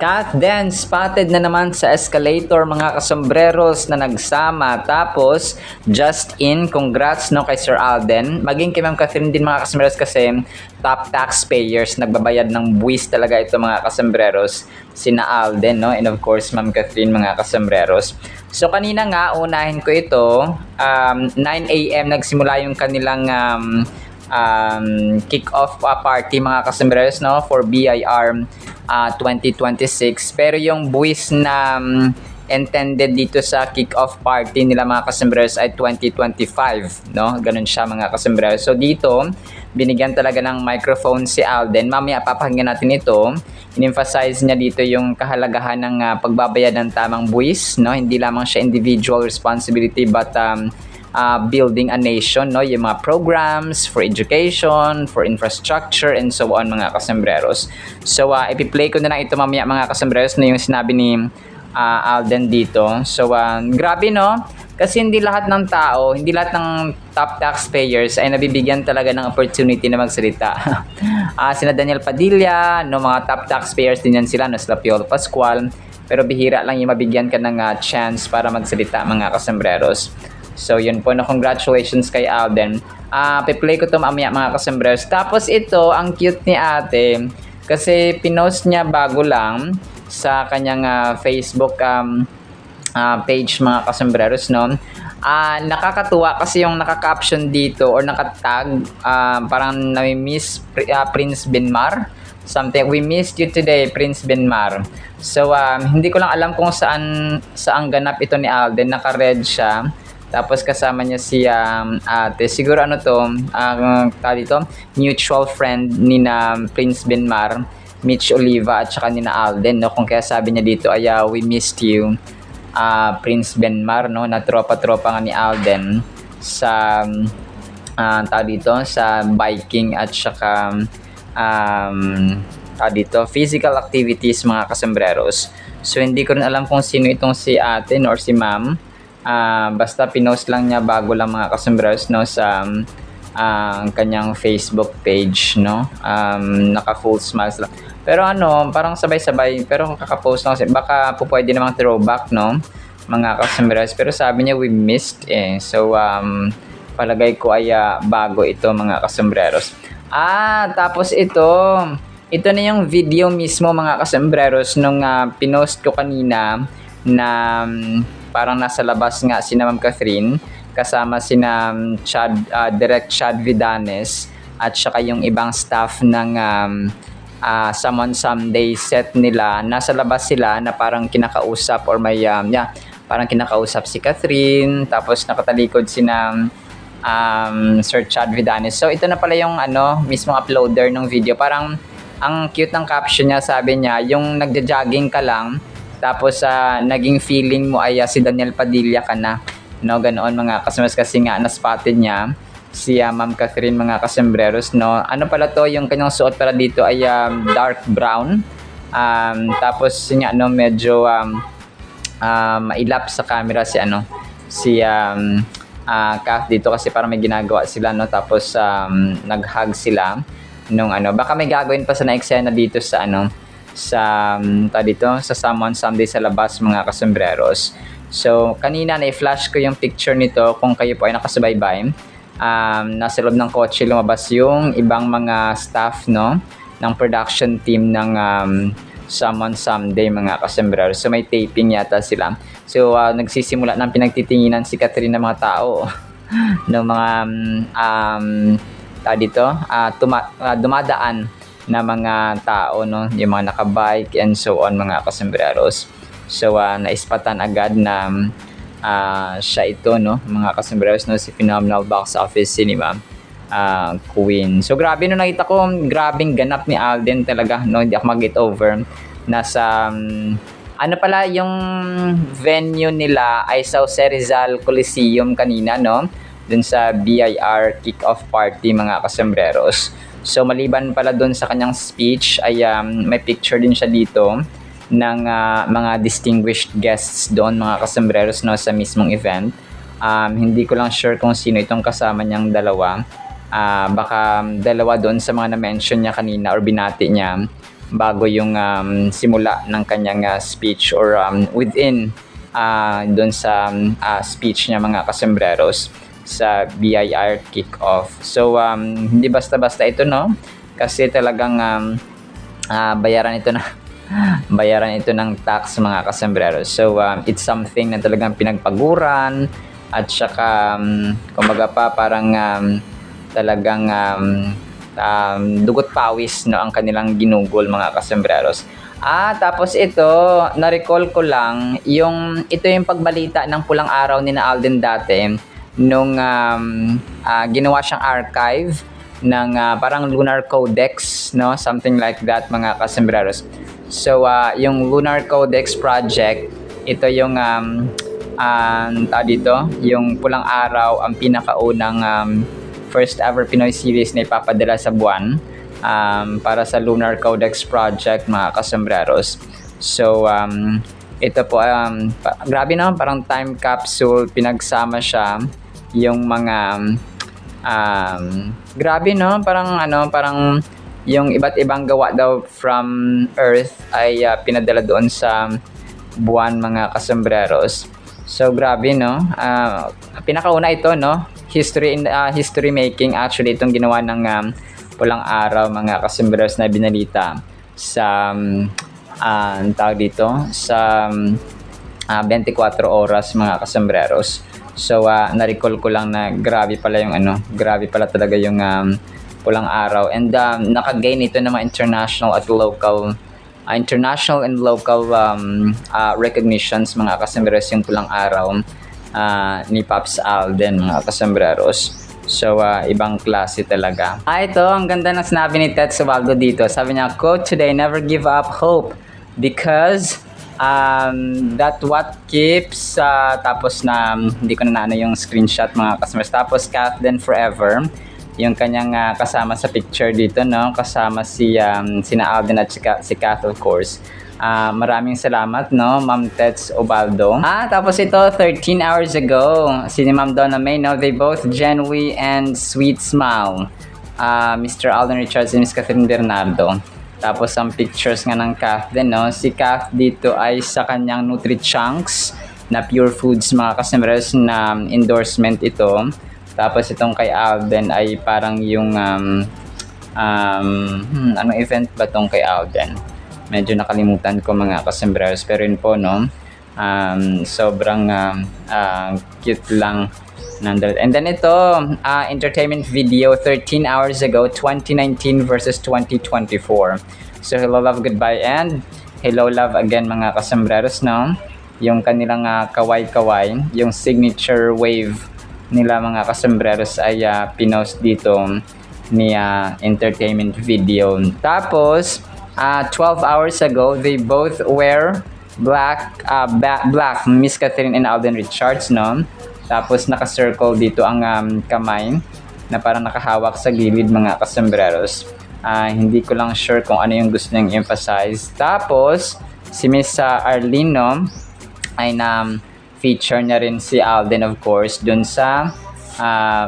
Kat then spotted na naman sa escalator mga kasombreros na nagsama. Tapos, just in, congrats no kay Sir Alden. Maging kay Ma'am Catherine din mga kasombreros kasi top taxpayers, nagbabayad ng buwis talaga ito mga kasombreros. Sina Alden no, and of course Ma'am Catherine mga kasombreros. So kanina nga, unahin ko ito, 9 a.m. nagsimula yung kanilang kick-off party mga kasombreros no, for BIR 2026. Pero yung buwis na intended dito sa kick-off party nila mga kasombreros ay 2025, no? Ganun siya mga kasombreros. So dito, binigyan talaga ng microphone si Alden. Mamaya papakinggan natin ito. In-emphasize niya dito yung kahalagahan ng pagbabayad ng tamang buwis, no? Hindi lamang siya individual responsibility but building a nation, no? Yung mga programs for education, for infrastructure, and so on mga kasombreros. So, ipi-play ko na lang ito mamaya mga kasombreros na yung sinabi ni Alden dito. So, grabe no? Kasi hindi lahat ng tao, hindi lahat ng top taxpayers ay nabibigyan talaga ng opportunity na magsalita. Sina Daniel Padilla, no, mga top taxpayers din yan sila, no, sila Piolo Pascual. Pero bihira lang yung mabigyan ka ng chance para magsalita mga kasombreros. So, yun po, no, congratulations kay Alden. Piplay ko to mamaya mga kasombreros. Tapos ito, ang cute ni ate. Kasi pinost niya bago lang sa kanyang Facebook page mga kasombreros, no? Nakakatuwa kasi yung naka-caption dito or nakatag, parang nami-miss Prince Benmar. Something, we missed you today, Prince Benmar. So, hindi ko lang alam kung saan ganap ito ni Alden. Naka-red siya. Tapos kasama niya si ate. Siguro ano to, dito, mutual friend ni na Prince Benmar, Mitch Oliva at saka ni na Alden, no? Kung kaya sabi niya dito ay we missed you, Prince Benmar, no? Na tropa-tropa nga ni Alden sa dito, sa biking at saka dito, physical activities mga kasombreros. So hindi ko rin alam kung sino itong si ate or si ma'am. Basta pinost lang niya bago lang mga kasombreros, no, sa kanyang Facebook page, no. Naka full smiles lang. Pero ano, parang sabay-sabay, pero kaka-post lang kasi baka po pwede namang throwback, no, mga kasombreros. Pero sabi niya we missed So palagay ko ay bago ito mga kasombreros. Tapos ito na yung video mismo mga kasombreros nung pinost ko kanina na parang nasa labas nga si Ma'am Catherine kasama sina Direct Chad Vidanes at saka yung ibang staff ng Someone Someday set nila. Nasa labas sila na parang kinakausap or may parang kinakausap si Catherine, tapos nakatalikod sina Sir Chad Vidanes. So ito na pala yung mismong uploader ng video. Parang ang cute ng caption niya, sabi niya yung nagja-jogging ka lang tapos naging feeling mo ay si Daniel Padilla ka na, no, ganoon mga kasombreros. Kasi nga na-spotted niya si Ma'am Catherine mga kasombreros, no. Ano pala to, yung kanyang suot pala dito ay dark brown, tapos nga no, medyo mailap sa camera si Kath dito kasi parang may ginagawa sila, no. Tapos nag-hug sila nung baka may gagawin pa sa na-eksena dito sa sa Someone Someday sa labas mga kasombreros. So kanina na-flash ko yung picture nito kung kayo po ay nakasubaybay. Nasa loob ng kotse lumabas yung ibang mga staff, no, ng production team ng Someone Someday mga kasombreros. So may taping yata sila. So nagsisimula ng pinagtitinginan si Catherine ng mga tao ng mga dumadaan na mga tao, no, yung mga nakabike and so on mga kasombreros. So naispatan agad na siya ito, no, mga kasombreros, no, si Phenomenal Box Office Cinema Queen. So grabe, no, nakita ko grabing ganap ni Alden talaga, no, hindi ako mag-get over. Nasa pala yung venue nila ay sa Jose Rizal Coliseum kanina, no, dun sa BIR kick-off party mga kasombreros. So maliban pala dun sa kanyang speech ay may picture din siya dito ng mga distinguished guests doon mga kasombreros, no, sa mismong event. Hindi ko lang sure kung sino itong kasama niyang dalawa. Baka dalawa doon sa mga na-mention niya kanina or binati niya bago yung simula ng kanyang speech or within doon sa speech niya mga kasembreros sa BIR kick-off. So hindi basta-basta ito, no, kasi talagang bayaran ito na bayaran ito ng tax mga kasembreros. So it's something na talagang pinagpaguran at saka kumbaga pa parang talagang dugot pawis, no, ang kanilang ginugol mga kasembreros. Tapos ito, na-recall ko lang, ito yung pagbalita ng Pulang Araw ni na Alden dati nung ginawa siyang archive ng parang Lunar Codex, no, something like that mga kasembreros. So yung Lunar Codex project, ito yung dito, yung Pulang Araw ang pinakaunang first ever Pinoy series na ipapadala sa buwan para sa Lunar Codex project mga kasembreros. So ito po grabe naman, parang time capsule, pinagsama siya yung mga grabe, no, parang yung iba't ibang gawa daw from Earth ay pinadala doon sa buwan mga kasembreros. So grabe, no, pinakauna ito, no, history making actually itong ginawa ng Pulang Araw mga kasembreros na binalita sa tawag dito sa 24 oras mga kasembreros. So na-recall ko lang na grabe pala talaga yung Pulang Araw, and naka-gain ito ng mga international and local recognitions mga kasembreros yung Pulang Araw ni Pops Alden mga kasembreros. So ibang klase talaga. Ito ang ganda ng sinabi ni Ted Subaldo dito. Sabi niya, quote today, never give up hope because that what keeps tapos na hindi ko na yung screenshot mga kasembreros. Tapos Kathleen forever, yung kanyang kasama sa picture dito, no, kasama sina Alden at si Kath of course. Maraming salamat, no, Ma'am Tets Ubaldo. Tapos ito, 13 hours ago, si Ma'am Donna May, no, they both genuine and sweet smile. Mr. Alden Richards and Miss Catherine Bernardo. Tapos ang pictures nga ng Kath din, no, si Kath dito ay sa kanyang Nutri-Chunks na Pure Foods mga kasembreros na endorsement ito. Tapos itong kay Alden ay parang yung anong event ba tong kay Alden? Medyo nakalimutan ko mga kasembreros, pero yun po, no, sobrang cute lang nandun. And then ito, entertainment video 13 hours ago, 2019 versus 2024. So hello love, goodbye, and hello love again mga kasembreros, no. Yung kanilang kaway-kaway, yung signature wave nila mga kasembreros ay pinost dito ni entertainment video. Tapos 12 hours ago, they both wear black, Miss Catherine and Alden Richards, no? Tapos naka-circle dito ang kamay na parang nakahawak sa gilid mga kasembreros. Hindi ko lang sure kung ano yung gusto niyang emphasize. Tapos si Miss Arlene, no, ay feature niya rin si Alden of course dun sa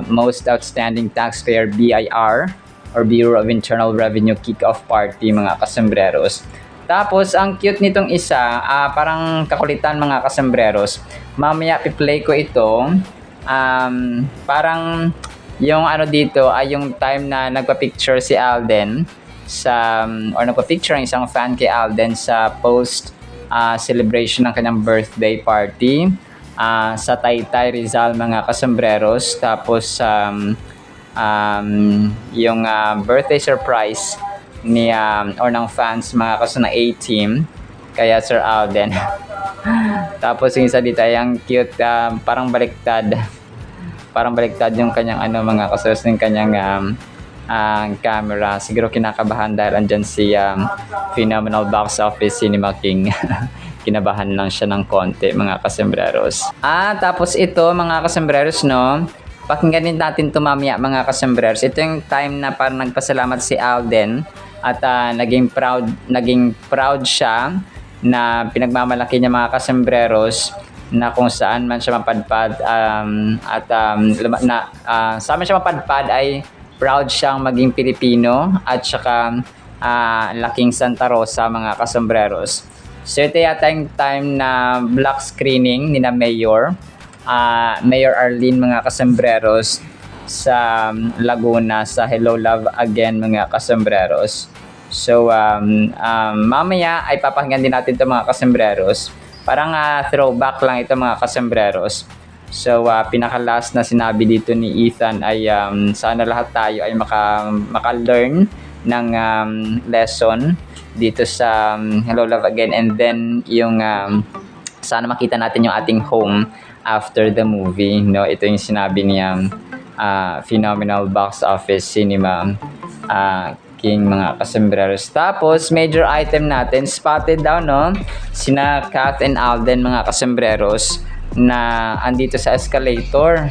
Most Outstanding Taxpayer BIR or Bureau of Internal Revenue kick-off party mga kasembreros. Tapos ang cute nitong isa, parang kakulitan mga kasembreros. Mamaya i-play ko ito. Parang yung ano dito ay yung time na nagpa-picture si Alden sa or nagpa-picture ang isang fan kay Alden sa post celebration ng kanyang birthday party sa Taytay Rizal mga kasembreros. Tapos yung birthday surprise ni or ng fans mga kaso na A-team kaya Sir Alden. Tapos yung isa dito ay ang cute, parang baliktad yung kanyang mga kasos ng kanyang camera. Siguro kinakabahan dahil andyan si Phenomenal Box Office Cinema King. Kinabahan lang siya ng konti mga kasembreros. Tapos ito mga kasembreros, no, pakinggan din natin ito mamaya mga kasembreros. Ito yung time na parang nagpasalamat si Alden at naging proud siya na pinagmamalaki niya mga kasembreros na kung saan man siya mapadpad saan man siya mapadpad ay proud siyang maging Pilipino at saka Laking Santa Rosa, mga kasombreros. So ito yata yung time na black screening ni na Mayor Arlene, mga kasombreros, sa Laguna, sa Hello Love Again, mga kasombreros. So mamaya ay papakinggan din natin ito, mga kasombreros. Parang throwback lang ito, mga kasombreros. So pinaka-last na sinabi dito ni Ethan ay sana lahat tayo ay maka-learn ng lesson dito sa Hello Love Again, and then yung sana makita natin yung ating home after the movie, no? Ito yung sinabi niya, phenomenal box office cinema king, mga kasombreros. Tapos major item natin, spotted daw, no, sina Kath and Alden, mga kasombreros, na andito sa escalator.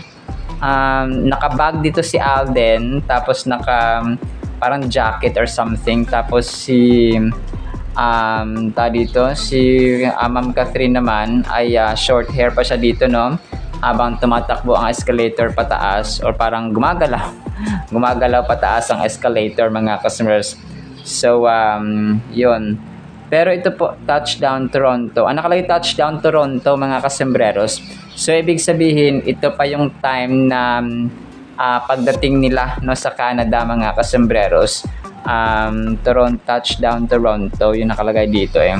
Nakabag dito si Alden, tapos parang jacket or something, tapos si Ma'am Catherine naman ay short hair pa siya dito, no, habang tumatakbo ang escalator pataas, or parang gumagalaw pataas ang escalator, mga customers. So yun. Pero ito po, Touchdown Toronto. Ang nakalagay Touchdown Toronto, mga kasombreros. So ibig sabihin, ito pa yung time na pagdating nila, no, sa Canada, mga kasombreros. Touchdown Toronto, yung nakalagay dito eh.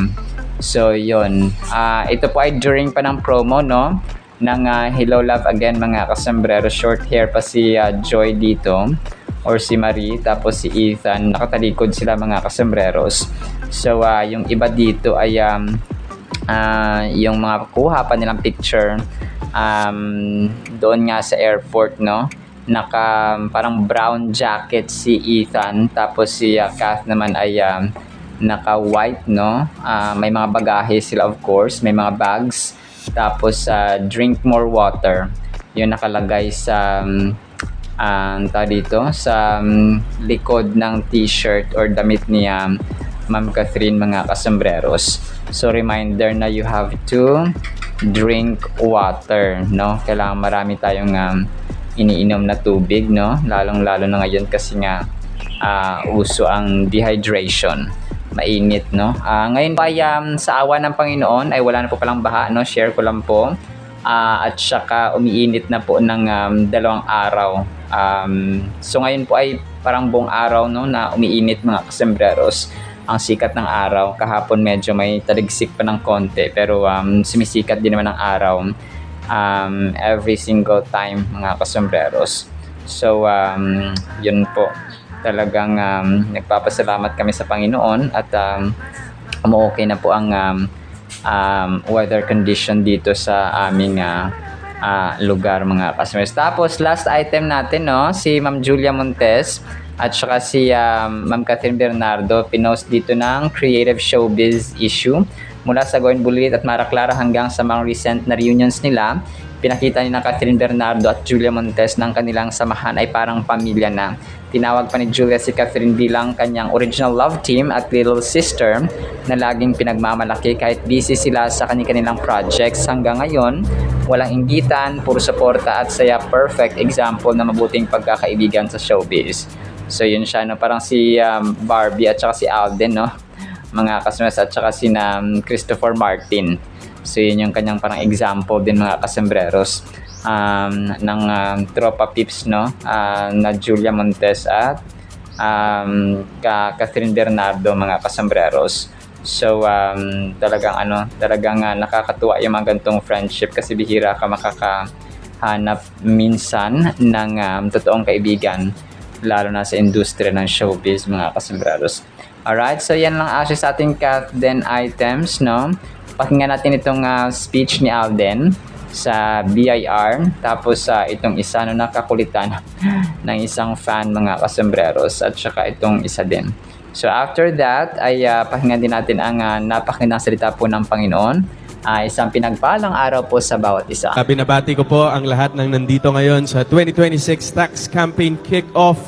So yun. Ito po ay during pa ng promo, no, ng Hello Love Again, mga kasombreros. Short hair pa si Joy dito, or si Marie, tapos si Ethan, nakatalikod sila, mga kasombreros. So yung iba dito ay yung mga kuha pa nilang picture doon nga sa airport, no, parang brown jacket si Ethan, tapos si Kath naman ay naka white, no. May mga bagahe sila, of course, may mga bags, tapos drink more water, yung nakalagay sa sa likod ng t-shirt or damit niya, Ma'am Catherine, mga kasombreros. So reminder na you have to drink water, no. Kailangan marami tayong iniinom na tubig, no, lalong-lalo na ngayon kasi nga uso ang dehydration, mainit, no. Ngayon pa sa awa ng Panginoon ay wala na po palang baha, no, share ko lang po. At saka umiinit na po ng 2 araw. So ngayon po ay parang buong araw, no, na umiinit, mga kasombreros, ang sikat ng araw. Kahapon medyo may taligsik pa ng konti, pero sumisikat din naman ang araw every single time, mga kasombreros. So yun po, talagang nagpapasalamat kami sa Panginoon at okay na po ang weather condition dito sa aming lugar, mga customers. Tapos last item natin, no, si Ma'am Julia Montes at saka si Ma'am Catherine Bernardo pinost dito ng creative showbiz issue mula sa Gawin Bulilit at Mara Clara hanggang sa mga recent na reunions nila. Pinakita ni na Catherine Bernardo at Julia Montes ng kanilang samahan ay parang pamilya na. Tinawag pa ni Julia si Catherine bilang kanyang original love team at little sister na laging pinagmamalaki kahit busy sila sa kanilang projects. Hanggang ngayon, walang inggitan, puro suporta at saya. Perfect example na mabuting pagkakaibigan sa showbiz. So yun siya, no? Parang si Barbie at saka si Alden, no, mga customers, at saka si Christopher Martin. So yun yung kanyang parang example din, mga kasombreros, ng tropa pips, no, na Julia Montes at Catherine Bernardo, mga kasombreros. So talagang nakakatuwa yung mga ganitong friendship kasi bihira ka makakahanap minsan ng totoong kaibigan, lalo na sa industriya ng showbiz, mga kasombreros. Alright, so yan lang actually sa ating Catden items, no. Pakinggan natin itong speech ni Alden sa BIR, tapos itong isa, no, nakakulitan ng isang fan, mga kasombreros, at saka itong isa din. So after that ay pakinggan din natin ang napakagandang salita po ng Panginoon. Isang pinagpalang araw po sa bawat isa. Binabati ko po ang lahat ng nandito ngayon sa 2026 Tax Campaign Kick-Off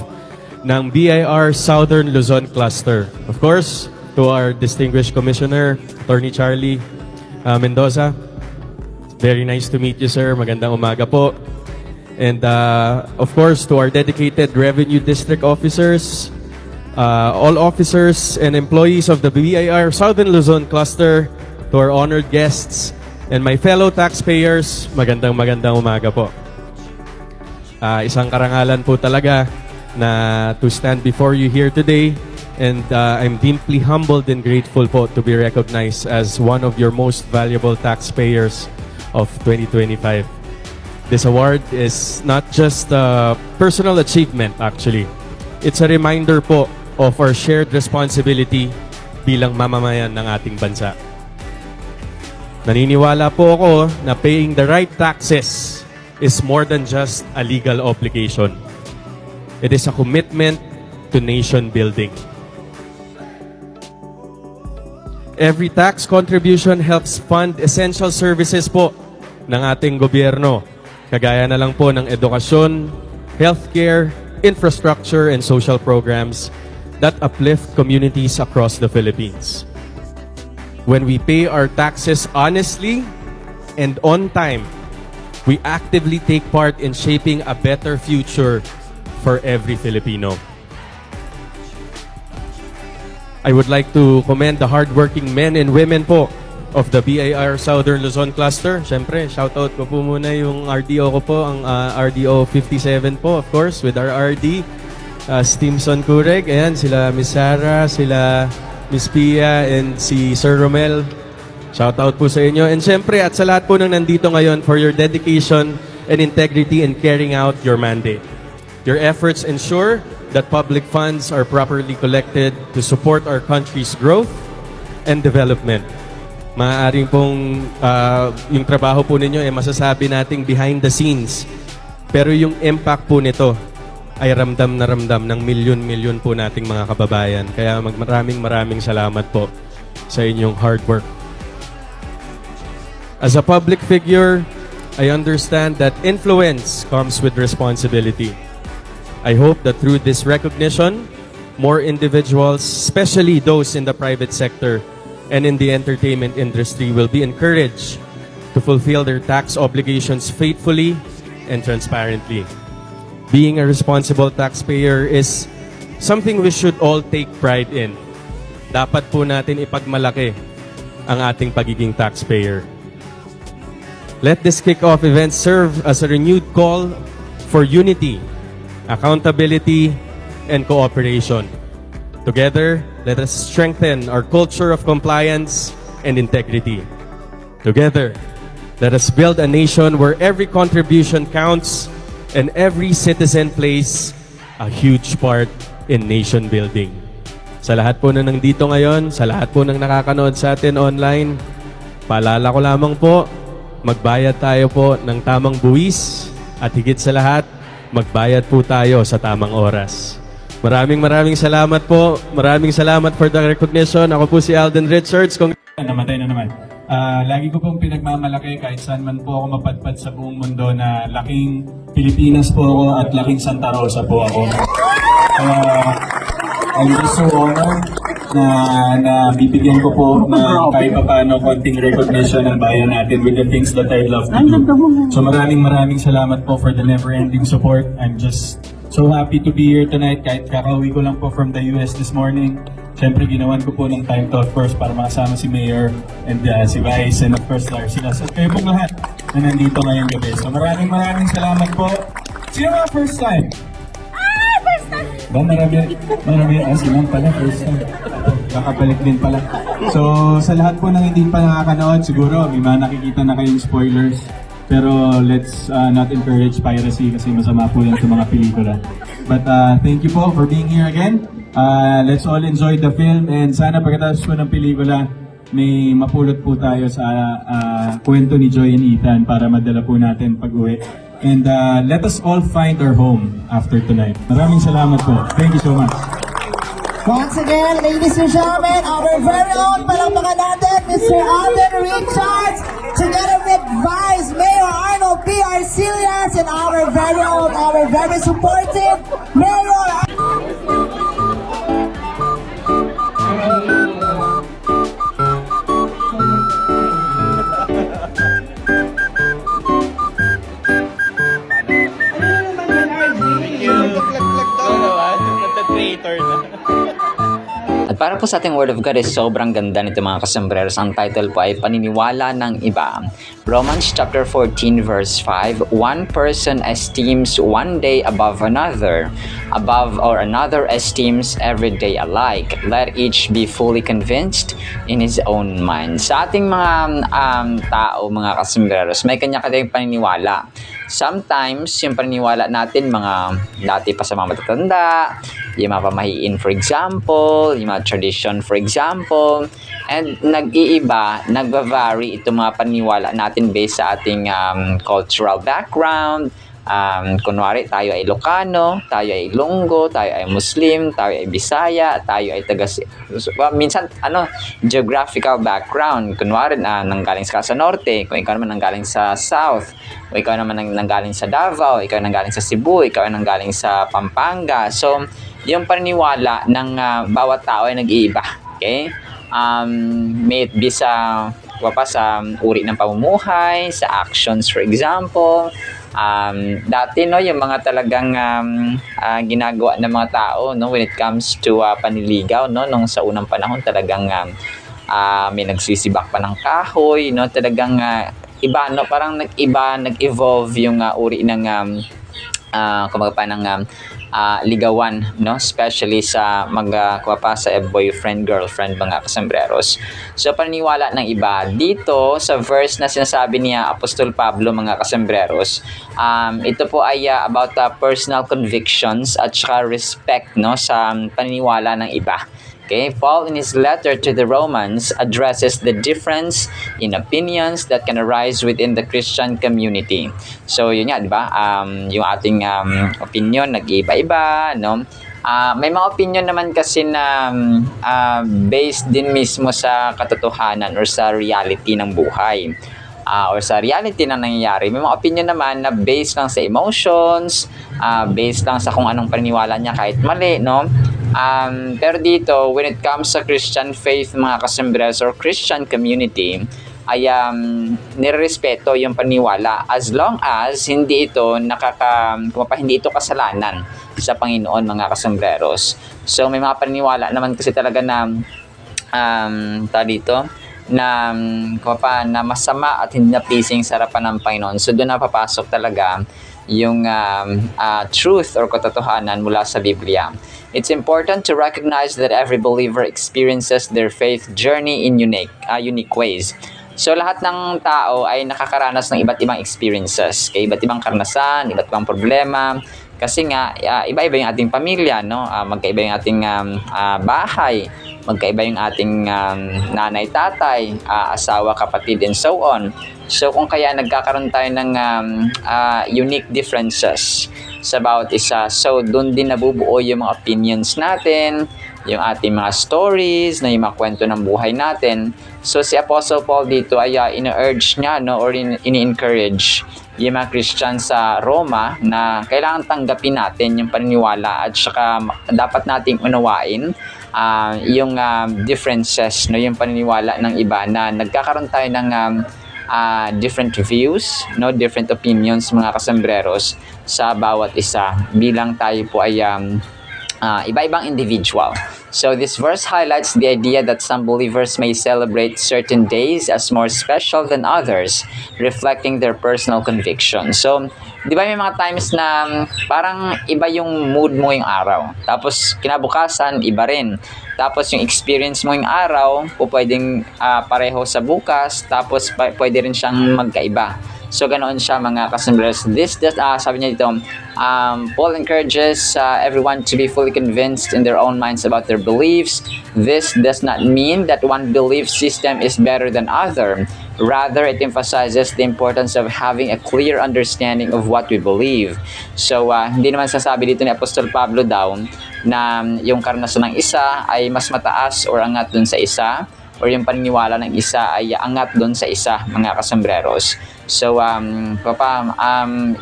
ng BIR Southern Luzon Cluster. Of course, to our distinguished Commissioner, Attorney Charlie Mendoza. Very nice to meet you, sir. Magandang umaga po. And of course, to our dedicated Revenue District Officers, all officers and employees of the BIR Southern Luzon Cluster, to our honored guests, and my fellow taxpayers, magandang umaga po. Isang karangalan po talaga na to stand before you here today, and I'm deeply humbled and grateful po to be recognized as one of your most valuable taxpayers of 2025. This award is not just a personal achievement actually. It's a reminder po of our shared responsibility bilang mamamayan ng ating bansa. Naniniwala po ako na paying the right taxes is more than just a legal obligation. It is a commitment to nation building. Every tax contribution helps fund essential services po ng ating gobyerno. Kagaya na lang po ng edukasyon, healthcare, infrastructure, and social programs that uplift communities across the Philippines. When we pay our taxes honestly and on time, we actively take part in shaping a better future for every Filipino. I would like to commend the hardworking men and women po of the BIR Southern Luzon Cluster. Siyempre, shoutout ko po muna yung RDO ko po, ang RDO 57 po, of course, with our RD, Stimson Kureg. Ayan, sila Miss Sarah, sila Miss Pia, and si Sir Romel. Shoutout po sa inyo. And siyempre, at sa lahat po ng nandito ngayon for your dedication and integrity in carrying out your mandate. Your efforts ensure that public funds are properly collected to support our country's growth and development. Maaaring pong yung trabaho po ninyo ay masasabi nating behind the scenes. Pero yung impact po nito ay ramdam na ramdam ng milyon-milyon po nating mga kababayan. Kaya maraming salamat po sa inyong hard work. As a public figure, I understand that influence comes with responsibility. I hope that through this recognition, more individuals, especially those in the private sector and in the entertainment industry, will be encouraged to fulfill their tax obligations faithfully and transparently. Being a responsible taxpayer is something we should all take pride in. Dapat po natin ipagmalaki ang ating pagiging taxpayer. Let this kick-off event serve as a renewed call for unity, accountability, and cooperation. Together, let us strengthen our culture of compliance and integrity. Together, let us build a nation where every contribution counts and every citizen plays a huge part in nation building. Sa lahat po na nandito ngayon, sa lahat po ng nakakanood sa atin online, paalala ko lamang po, magbayad tayo po ng tamang buwis at higit sa lahat, magbayad po tayo sa tamang oras. Maraming salamat po. Maraming salamat for the recognition. Ako po si Alden Richards. Namatay na naman. Lagi ko pong pinagmamalaki kahit saan man po ako mapadpad sa buong mundo na laking Pilipinas po ako at laking Santa Rosa po ako. I'm just so honored na bibigyan ko po na kahit pa paano konting recognition ng bayan natin with the things that I love to do. So maraming salamat po for the never-ending support. I'm just so happy to be here tonight kahit kakauwi ko lang po from the US this morning. Siyempre, ginawan ko po ng time to, of course, para makasama si Mayor and si Vice and of course, Larsilas. At kayo pong lahat na nandito ngayong gabi. So maraming salamat po. Sino mga first time? First time! Ba, marami. Silang pala, first time. Kakabalik din pala. So, sa lahat po ng hindi pa nakakanood, siguro, may mga nakikita na kayong spoilers. Pero let's not encourage piracy kasi masama po yan sa mga pelikula. But thank you po for being here again. Let's all enjoy the film and sana pagkatapos po ng pelikula may mapulot po tayo sa kwento ni Joy and Ethan para madala po natin pag-uwi. And let us all find our home after tonight. Maraming salamat po. Thank you so much. Once again, ladies and gentlemen, our very own palakpakan natin, Mr. Alden Richards, together with Vice Mayor Arnold P. Arcillas, and our very own, our very supportive Mayor. Thank you. Creator na. Para po sa ating Word of God is sobrang ganda nito mga kasembreros. Ang title po ay Paniniwala ng Iba. Romans chapter 14 verse 5, one person esteems one day above another, or another esteems every day alike. Let each be fully convinced in his own mind. Sa ating mga tao, mga kasembreros, may kanya-kanyang paniniwala. Sometimes, yung paniniwala natin, mga dati pa sa mga matatanda, yung mga pamahiin for example, yung mga tradition for example, and nag-iiba, nagva-vary itong mga paniniwala natin based sa ating cultural background. Kunwari, tayo ay Ilocano, tayo ay Ilonggo, tayo ay Muslim, tayo ay Bisaya, tayo ay minsan, geographical background. Kunwari, nanggaling sa Norte, kung ikaw naman nanggaling sa South, o ikaw naman nanggaling sa Davao, ikaw nanggaling sa Cebu, ikaw nanggaling sa Pampanga. So, yung paniniwala ng bawat tao ay nag-iiba. Okay? May it be sa uri ng pamumuhay, sa actions for example. Dati yung mga talagang ginagawa ng mga tao when it comes to panliligaw nung sa unang panahon talagang may nagsisibak pa ng kahoy talagang iba parang nag-evolve yung uri ng ligawan especially sa sa boyfriend girlfriend mga kasembreros. So paniniwala ng iba dito sa verse na sinasabi niya Apostol Pablo mga kasembreros, ito po ay about personal convictions at saka respect sa paniniwala ng iba. Okay, Paul in his letter to the Romans addresses the difference in opinions that can arise within the Christian community. So yun nga, di ba? Yung ating opinion nag-iba-iba, may mga opinion naman kasi na based din mismo sa katotohanan or sa reality ng buhay. Or sa reality na nangyayari. May mga opinion naman na based lang sa emotions, based lang sa kung anong paniniwala niya kahit mali, pero dito, when it comes sa Christian faith, mga kasembreros or Christian community, ay nirespeto yung paniniwala as long as hindi ito hindi ito kasalanan sa Panginoon, mga kasembreros. So may mga paniniwala naman kasi talaga na na masama at hindi na pleasing sa harapan ng Panginoon. So doon na papasok talaga yung truth or katotohanan mula sa Biblia. It's important to recognize that every believer experiences their faith journey in unique ways. So lahat ng tao ay nakakaranas ng iba't ibang experiences, iba't ibang karanasan, iba't ibang problema. Kasi nga iba-iba yung ating pamilya, magkaiba yung ating bahay, magkaiba yung ating nanay, tatay, asawa, kapatid, and so on. So kung kaya nagkakaroon tayo ng unique differences sa bawat isa, so doon din nabubuo yung mga opinions natin, yung ating mga stories, yung mga kwento ng buhay natin. So si Apostle Paul dito ay ina-urge niya or ini-encourage yung mga Christian sa Roma na kailangan tanggapin natin yung paniniwala at saka dapat nating unawain yung differences, yung paniniwala ng iba na nagkakaroon tayo ng different views, different opinions, mga kasembreros sa bawat isa bilang tayo po ay iba-ibang individual. So this verse highlights the idea that some believers may celebrate certain days as more special than others, reflecting their personal conviction. So, di ba may mga times na parang iba yung mood mo yung araw. Tapos kinabukasan, iba rin. Tapos yung experience mo yung araw, pwedeng pareho sa bukas, tapos pwede rin siyang magkaiba. So, ganoon siya, mga kasembreros. Sabi niya dito, Paul encourages everyone to be fully convinced in their own minds about their beliefs. This does not mean that one belief system is better than other. Rather, it emphasizes the importance of having a clear understanding of what we believe. So, hindi naman sasabi dito ni Apostol Pablo daw na yung karanasan ng isa ay mas mataas or angat dun sa isa, or yung paniniwala ng isa ay angat doon sa isa, mga kasembreros. So,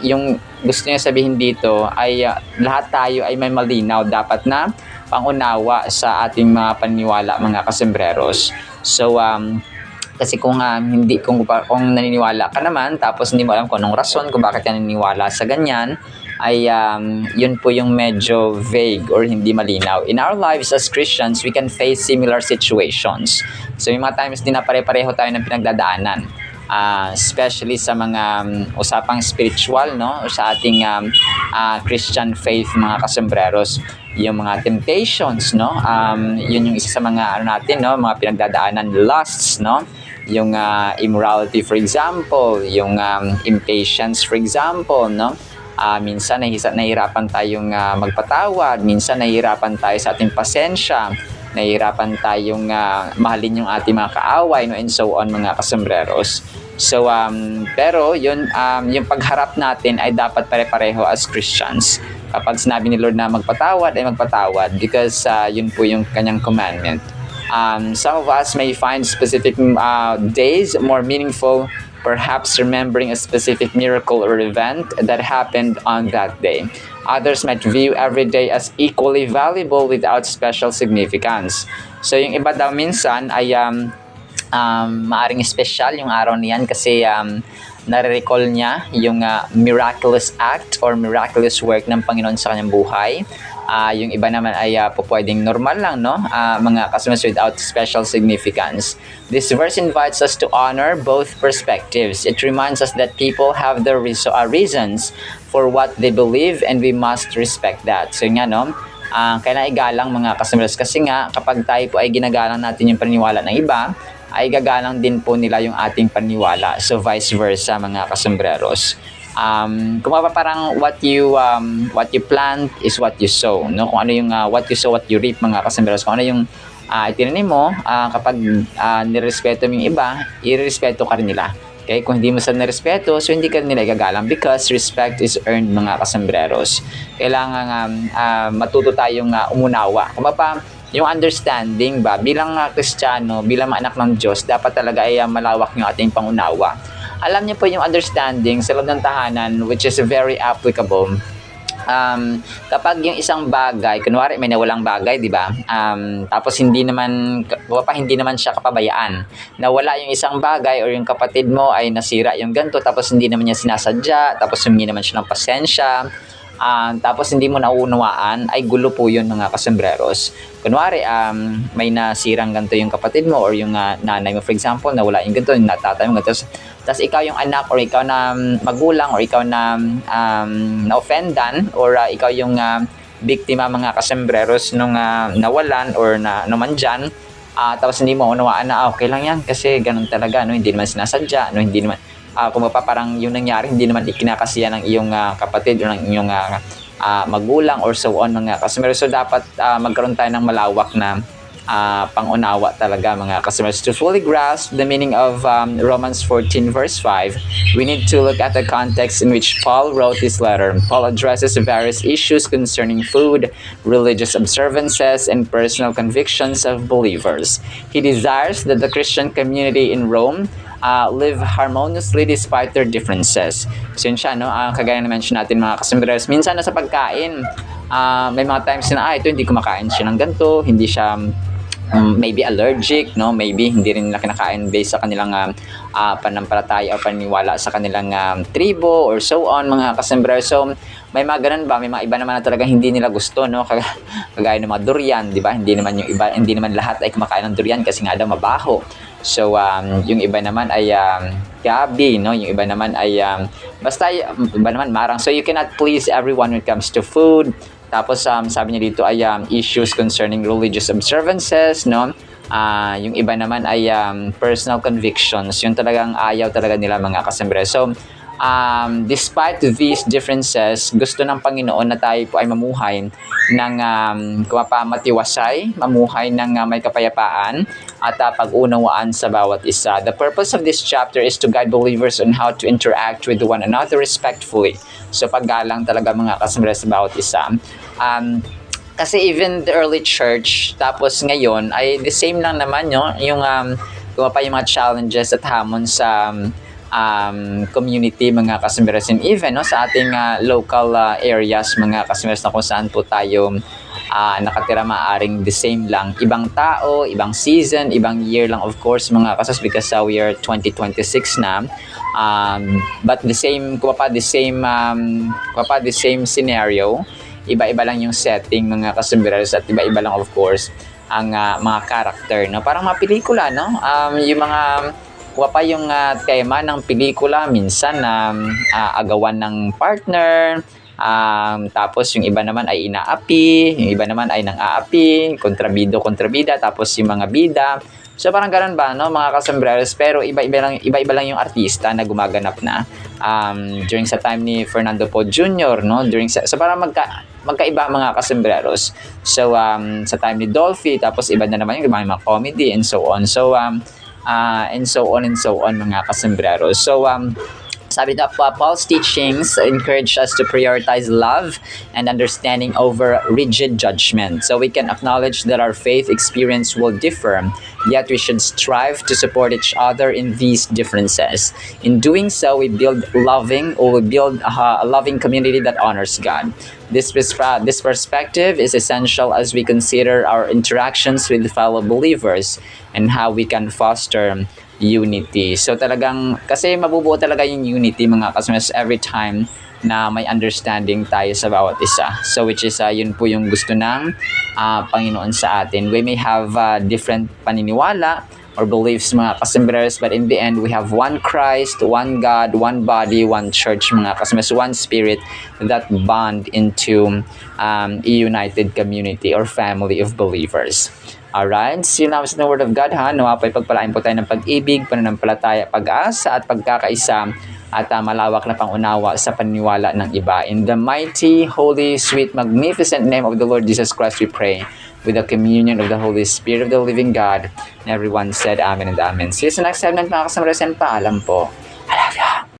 yung gusto niya sabihin dito ay lahat tayo ay may malinaw dapat na pangunawa sa ating mga paniniwala, mga kasembreros. So, kasi kung naniniwala ka naman tapos hindi mo alam kung anong rason kung bakit ka naniniwala sa ganyan, ay yun po yung medyo vague or hindi malinaw. In our lives as Christians, we can face similar situations. So yung mga times din na pare-pareho tayo ng pinagdadaanan. Especially sa mga usapang spiritual, no, o sa ating Christian faith, mga kasembreros, yung mga temptations, no, yun yung isa sa mga natin, no, mga pinagdadaanan, lusts, no, yung immorality, for example, yung impatience, for example, no. Minsan nahihirapan tayong magpatawad, minsan nahihirapan tayo sa ating pasensya, nahihirapan tayong mahalin yung ating mga kaaway, no, and so on, mga kasembreros. So, pero yun, yung pagharap natin ay dapat pare-pareho as Christians. Kapag sinabi ni Lord na magpatawad, ay magpatawad because yun po yung kanyang commandment. Some of us may find specific days more meaningful, perhaps remembering a specific miracle or event that happened on that day. Others might view every day as equally valuable without special significance. So yung iba daw minsan ay maaring special yung araw niyan kasi nare-recall niya yung miraculous act or miraculous work ng Panginoon sa kanyang buhay. Yung iba naman ay pwedeng normal lang, no? Mga customers without special significance. This verse invites us to honor both perspectives. It reminds us that people have their reasons for what they believe and we must respect that. So nga, no? Kaya igalang mga customers kasi nga kapag tayo po ay ginagalang natin yung paniniwala ng iba, ay gagalang din po nila yung ating paniniwala. So vice versa, mga kasembreros. Kung parang what you plant is what you sow, no? Kung ano yung what you sow, what you reap, mga kasembreros. Kung ano yung itinanim mo, kapag nirespeto mo yung iba, irespeto ka rin nila. Okay? Kung hindi mo sa nirespeto, so hindi ka nila igagalang because respect is earned, mga kasembreros. Kailangan matuto tayong umunawa. Kung yung understanding ba, bilang Kristiyano, bilang anak ng Diyos, dapat talaga ay malawak yung ating pangunawa. Alam niyo po yung understanding sa loob ng tahanan, which is very applicable. Kapag yung isang bagay, kunwari may nawalang bagay, di ba? Tapos hindi naman siya kapabayaan. Nawala yung isang bagay or yung kapatid mo ay nasira yung ganito, tapos hindi naman niya sinasadya, tapos humingi naman siya ng pasensya, tapos hindi mo naunawaan, ay gulo po yun, mga kasembreros. Kunwari, may nasirang ganito yung kapatid mo or yung nanay mo, for example, nawala yung ganito, yung natatay mo ganito. Tapos ikaw yung anak or ikaw na magulang or ikaw na na-offendan or ikaw yung biktima, mga kasembreros, nung nawalan or na naman dyan. Tapos hindi mo unawaan na okay lang yan kasi ganun talaga, no? Hindi naman sinasadya, no? Hindi naman kung parang yung nangyari hindi naman ikinakasiya ng iyong kapatid o ng iyong magulang or so on, mga kasembreros. So dapat magkaroon tayo ng malawak na pangunawa talaga, mga kasembreros. To fully grasp the meaning of Romans 14 verse 5, we need to look at the context in which Paul wrote this letter. Paul addresses various issues concerning food, religious observances, and personal convictions of believers. He desires that the Christian community in Rome live harmoniously despite their differences. So yun siya, no? Kagaya na mention natin, mga kasembreros, minsan na sa pagkain, may mga times na ito hindi kumakain siya ng ganito, hindi siya maybe allergic, no? Maybe hindi rin nila kinakain based sa kanilang panampalataya o paniniwala sa kanilang tribo or so on, mga kasembreros. So may mga ganun ba? May mga iba naman na talagang hindi nila gusto, no? Kagaya ng mga durian, di ba? Hindi naman lahat ay kumakain ng durian kasi nga daw mabaho. So yung iba naman ay gabi, no? Yung iba naman ay basta iba naman marang. So you cannot please everyone when it comes to food. Tapos sabi niya dito ay issues concerning religious observances, no? Yung iba naman ay personal convictions. Yung talagang ayaw talaga nila, mga kasembreros. So despite these differences, gusto ng Panginoon na tayo po ay mamuhay ng matiwasay, mamuhay ng may kapayapaan at pag-unawaan sa bawat isa. The purpose of this chapter is to guide believers on how to interact with one another respectfully. So paggalang talaga, mga kasembreros, sa bawat isa. Kasi even the early church, tapos ngayon, ay the same lang naman yung mga challenges at hamon sa community, mga kasembreros, and even sa ating local areas, mga kasembreros, na kung saan po tayo nakatira, maaring the same lang. Ibang tao, ibang season, ibang year lang, of course, mga kasembreros, because we are 2026 na. But the same scenario, iba-iba lang yung setting mga kasumbereros at iba-iba lang of course ang mga character, no? Parang mga pelikula, no? Yung mga kuha pa yung tema ng pelikula, minsan agawan ng partner, tapos yung iba naman ay inaapi, yung iba naman ay nang-aapi, kontrabida, tapos yung mga bida. So parang ganun ba, no, mga kasambreros, pero iba-iba lang yung artista na gumaganap na during sa time ni Fernando Po Jr., no, so parang magkaiba mga kasambreros. So sa time ni Dolphy, tapos iba na naman yung mga comedy and so on. So and so on mga kasambreros. So sabi na Paul's teachings encourage us to prioritize love and understanding over rigid judgment. So we can acknowledge that our faith experience will differ, yet we should strive to support each other in these differences. In doing so, we build a loving community that honors God. This perspective is essential as we consider our interactions with fellow believers and how we can foster unity. So talagang, kasi mabubuo talaga yung unity mga kasmas every time na may understanding tayo sa bawat isa. So which is yun po yung gusto ng Panginoon sa atin. We may have different paniniwala or beliefs mga kasambreros, but in the end we have one Christ, one God, one body, one church mga kasmas, one spirit that bond into a united community or family of believers. Alright, see you now sa Word of God, ha? Nawapay pagpalain po tayo ng pag-ibig, pananampalataya, pag-asa at pagkakaisa at malawak na pangunawa sa paniniwala ng iba. In the mighty, holy, sweet, magnificent name of the Lord Jesus Christ we pray, with the communion of the Holy Spirit of the living God. And everyone said Amen and Amen. See you sa next segment mga kasamaras, and paalam po. I love you.